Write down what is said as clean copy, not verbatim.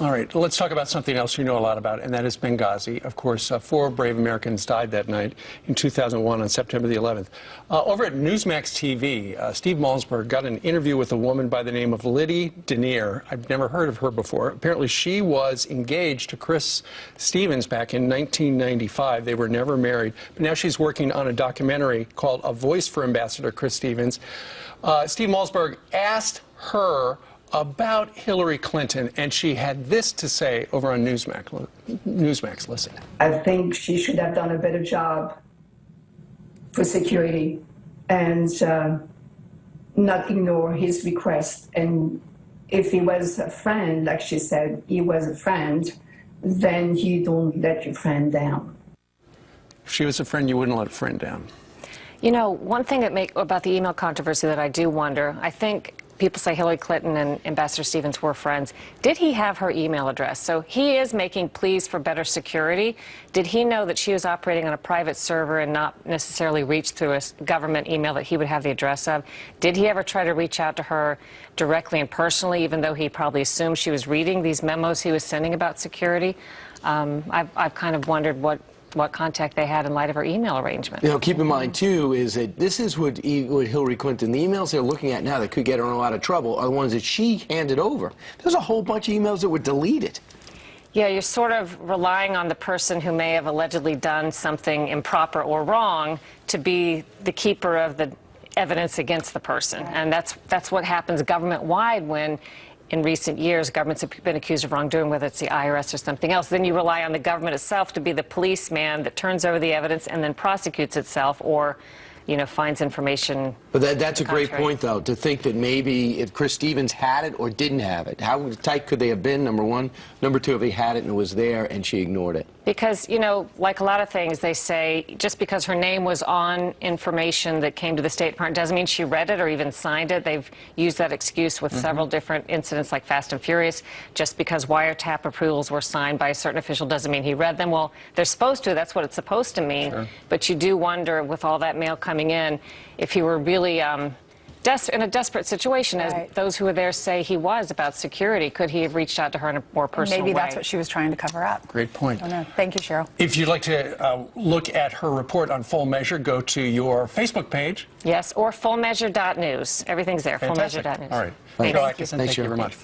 All right, let's talk about something else you know a lot about, and that is Benghazi. Of course, 4 brave Americans died that night in 2001 on September the 11th. Over at Newsmax TV, Steve Malzberg got an interview with a woman by the name of Liddy Denier. I've never heard of her before. Apparently, she was engaged to Chris Stevens back in 1995. They were never married, but now she's working on a documentary called A Voice for Ambassador Chris Stevens. Steve Malzberg asked her about Hillary Clinton, and she had this to say over on Newsmax. Listen. I think she should have done a better job for security and not ignore his request. And if he was a friend, like she said, he was a friend, then you don't let your friend down. If she was a friend, you wouldn't let a friend down. You know, one thing about the email controversy that I do wonder, I think people say Hillary Clinton and Ambassador Stevens were friends. Did he have her email address? So he is making pleas for better security. Did he know that she was operating on a private server and not necessarily reach through a government email that he would have the address of? Did he ever try to reach out to her directly and personally, even though he probably assumed she was reading these memos he was sending about security? I've kind of wondered what contact they had in light of her email arrangement. You know, keep in mind, too, is that this is what Hillary Clinton, the emails they're looking at now that could get her in a lot of trouble are the ones that she handed over. There's a whole bunch of emails that were deleted. Yeah, you're sort of relying on the person who may have allegedly done something improper or wrong to be the keeper of the evidence against the person. And that's what happens government-wide when, in recent years, governments have been accused of wrongdoing, whether it's the IRS or something else. Then you rely on the government itself to be the policeman that turns over the evidence and then prosecutes itself or, you know, finds information. But that's a great point, though, to think that maybe if Chris Stevens had it or didn't have it, how tight could they have been, number one? Number two, if he had it and it was there and she ignored it. Because, you know, like a lot of things, they say just because her name was on information that came to the State Department doesn't mean she read it or even signed it. They've used that excuse with several different incidents like Fast and Furious. Just because wiretap approvals were signed by a certain official doesn't mean he read them. Well, they're supposed to. That's what it's supposed to mean. Sure. But you do wonder, with all that mail coming in, if he were really in a desperate situation, as those who were there say he was about security. Could he have reached out to her in a more personal way? Maybe that's what she was trying to cover up. Great point. I don't know. Thank you, Cheryl. If you'd like to look at her report on Full Measure, go to your Facebook page. Yes, or fullmeasure.news. Everything's there, fullmeasure.news. All right. Thank you very much.